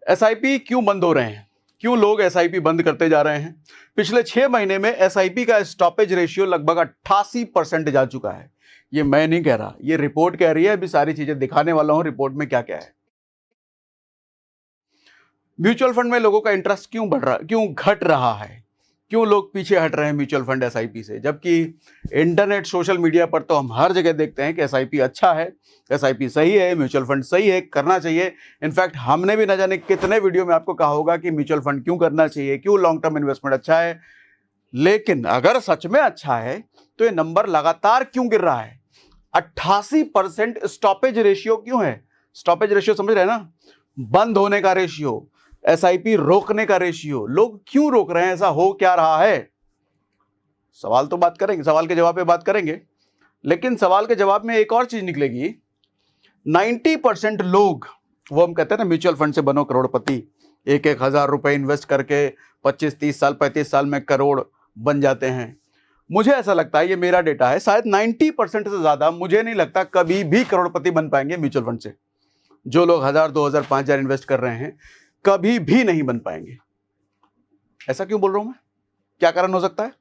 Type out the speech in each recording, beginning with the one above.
SIP क्यों बंद हो रहे हैं, क्यों लोग एसआईपी बंद करते जा रहे हैं? पिछले 6 महीने में एसआईपी का स्टॉपेज रेशियो लगभग 88% जा चुका है। ये मैं नहीं कह रहा, ये रिपोर्ट कह रही है। अभी सारी चीजें दिखाने वाला हूं रिपोर्ट में क्या क्या है। म्यूचुअल फंड में लोगों का इंटरेस्ट क्यों बढ़ रहा, क्यों घट रहा है, क्यों लोग पीछे हट रहे हैं म्यूचुअल फंड एसआईपी से? जबकि इंटरनेट सोशल मीडिया पर तो हम हर जगह देखते हैं कि एसआईपी अच्छा है, एसआईपी सही है, म्यूचुअल फंड सही है, करना चाहिए। इनफैक्ट हमने भी न जाने कितने वीडियो में आपको कहा होगा कि म्यूचुअल फंड क्यों करना चाहिए, क्यों लॉन्ग टर्म इन्वेस्टमेंट अच्छा है। लेकिन अगर सच में अच्छा है तो ये नंबर लगातार क्यों गिर रहा है? 88% स्टॉपेज रेशियो क्यों है? स्टॉपेज रेशियो समझ रहे हैं ना, बंद होने का रेशियो, एसआईपी रोकने का रेशियो। लोग क्यों रोक रहे हैं, ऐसा हो क्या रहा है? सवाल तो बात करेंगे, सवाल के जवाब पे बात करेंगे, लेकिन सवाल के जवाब में एक और चीज निकलेगी। 90% लोग, वो हम कहते हैं ना म्यूचुअल फंड से बनो करोड़पति, 1,000 रुपए इन्वेस्ट करके 25, 30 साल, 35 साल में करोड़ बन जाते हैं। मुझे ऐसा लगता है, ये मेरा डेटा है, शायद 90% से ज्यादा मुझे नहीं लगता कभी भी करोड़पति बन पाएंगे म्यूचुअल फंड से। जो लोग 1,000, 2,000, 5,000 इन्वेस्ट कर रहे हैं कभी भी नहीं बन पाएंगे। ऐसा क्यों बोल रहा हूं मैं? क्या कारण हो सकता है?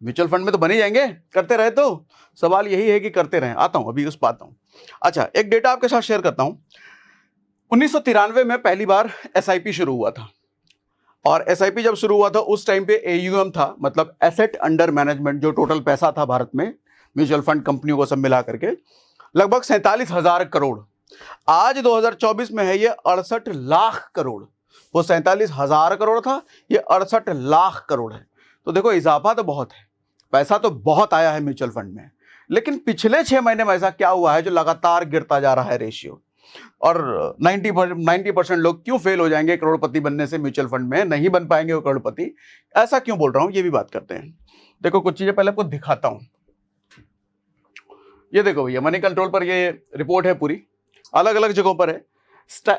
म्यूचुअल फंड में तो बन ही जाएंगे, करते रहे तो। सवाल यही है कि करते रहें। आता हूं, अभी उस पर आता हूं। अच्छा, एक डेटा आपके साथ शेयर करता हूं। 1993 में पहली बार एसआईपी शुरू हुआ था, और एसआईपी जब शुरू हुआ था उस टाइम पे एयूएम था, मतलब एसेट अंडर मैनेजमेंट, जो टोटल पैसा था भारत में म्यूचुअल फंड कंपनियों को सब मिला करके, लगभग 47,000 करोड़। आज 2024 में है ये 68 लाख करोड़। वो 47,000 करोड़ था, ये 68 लाख करोड़ है। तो देखो, इजाफा तो बहुत है, पैसा तो बहुत आया है म्यूचुअल फंड में। लेकिन पिछले 6 महीने में ऐसा क्या हुआ है जो लगातार गिरता जा रहा है रेशियो? और 90% लोग क्यों फेल हो जाएंगे करोड़पति बनने से? म्यूचुअल फंड में नहीं बन पाएंगे वो करोड़पति। ऐसा क्यों बोल रहा हूं, ये भी बात करते हैं। देखो, कुछ चीजें पहले आपको दिखाता हूं। ये देखो भैया, मनी कंट्रोल पर ये रिपोर्ट है पूरी, अलग अलग जगहों पर है।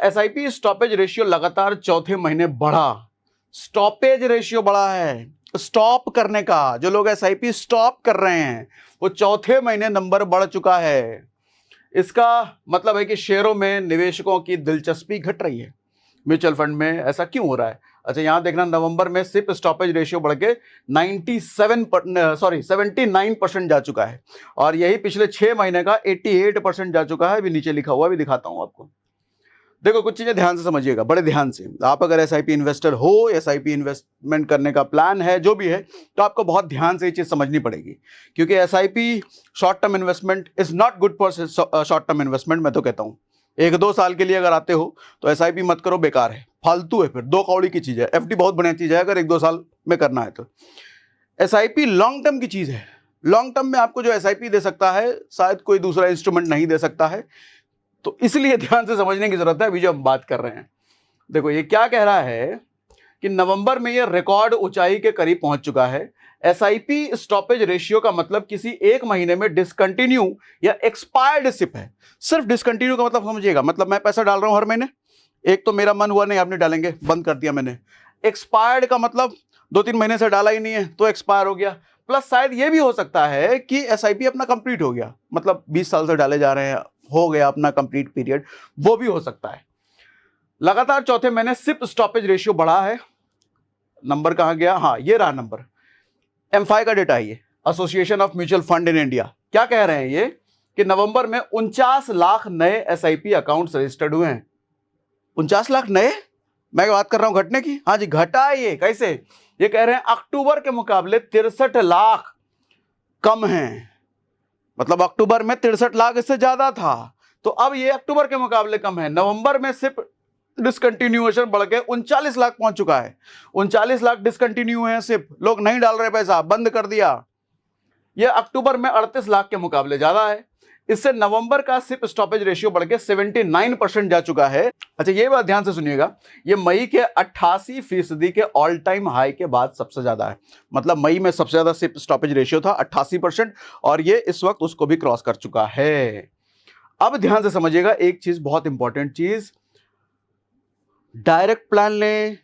एसआईपी स्टॉपेज रेशियो लगातार चौथे महीने बढ़ा। स्टॉपेज रेशियो बढ़ा है, स्टॉप करने का, जो लोग एसआईपी स्टॉप कर रहे हैं वो चौथे महीने नंबर बढ़ चुका है। इसका मतलब है कि शेयरों में निवेशकों की दिलचस्पी घट रही है म्यूचुअल फंड में। ऐसा क्यों हो रहा है? अच्छा, यहां देखना, नवंबर में सिर्फ स्टॉपेज रेशियो बढ़ के 79% जा चुका है, और यही पिछले 6 महीने का 88% जा चुका है। अभी नीचे लिखा हुआ भी दिखाता हूं आपको। देखो, कुछ चीजें ध्यान से समझिएगा, बड़े ध्यान से। आप अगर एसआईपी इन्वेस्टर हो, एसआईपी इन्वेस्टमेंट करने का प्लान है, जो भी है, तो आपको बहुत ध्यान से ये चीज समझनी पड़ेगी, क्योंकि SIP short term investment is not good for short term investment. मैं तो कहता हूं 1-2 साल के लिए अगर आते हो तो एसआईपी मत करो, बेकार है, फालतू है, फिर 2 कौड़ी की चीज है। एफडी बहुत बढ़िया चीज है अगर 1-2 साल में करना है तो। एसआईपी लॉन्ग टर्म की चीज है। लॉन्ग टर्म में आपको जो एसआईपी दे सकता है, शायद कोई दूसरा इंस्ट्रूमेंट नहीं दे सकता है। तो इसलिए ध्यान से समझने की जरूरत है अभी जो हम बात कर रहे हैं। देखो, ये क्या कह रहा है कि नवंबर में ये रिकॉर्ड ऊंचाई के करीब पहुंच चुका है। एसआईपी स्टॉपेज रेशियो का मतलब किसी एक महीने में डिसकंटिन्यू या एक्सपायर्ड सिप है। सिर्फ डिसकंटिन्यू का मतलब समझिएगा, मतलब मैं पैसा डाल रहा हूं हर महीने, एक तो मेरा मन हुआ नहीं आपने डालेंगे, बंद कर दिया मैंने। एक्सपायर्ड का मतलब 2-3 महीने से डाला ही नहीं है तो एक्सपायर हो गया। प्लस शायद ये भी हो सकता है कि एसआईपी अपना कंप्लीट हो गया, मतलब 20 साल से डाले जा रहे हैं, हो गया अपना कंप्लीट पीरियड, वो भी हो सकता है। लगातार चौथे महीने सिप स्टॉपेज रेशियो बढ़ा है। नंबर कहां गया? हाँ, ये रहा नंबर। एमफाई का डेटा है ये, association of mutual fund in India. क्या कह रहे हैं ये कि नवंबर में 49 लाख नए एसआईपी अकाउंट्स रजिस्टर्ड हुए हैं। 49 लाख नए? मैं बात कर रहा हूं घटने की। हाँ जी, घटा है ये। कैसे? ये कह रहे हैं अक्टूबर के मुकाबले 63 लाख कम हैं। मतलब अक्टूबर में 63 लाख इससे ज्यादा था, तो अब ये अक्टूबर के मुकाबले कम है। नवंबर में सिर्फ डिसकंटिन्यूएशन बढ़ के 39 लाख पहुंच चुका है। 39 लाख डिसकंटिन्यू है, सिर्फ लोग नहीं डाल रहे पैसा, बंद कर दिया। ये अक्टूबर में 38 लाख के मुकाबले ज्यादा है। इससे नवंबर का सिप स्टॉपेज रेशियो बढ़ के 79% जा चुका है। अच्छा, ये बात ध्यान से सुनिएगा, ये मई के 88% के ऑल टाइम हाई के बाद सबसे ज्यादा है। मतलब मई में सबसे ज्यादा सिप स्टॉपेज रेशियो था 88%, और ये इस वक्त उसको भी क्रॉस कर चुका है। अब ध्यान से समझिएगा एक चीज, बहुत इंपॉर्टेंट चीज, डायरेक्ट प्लान लें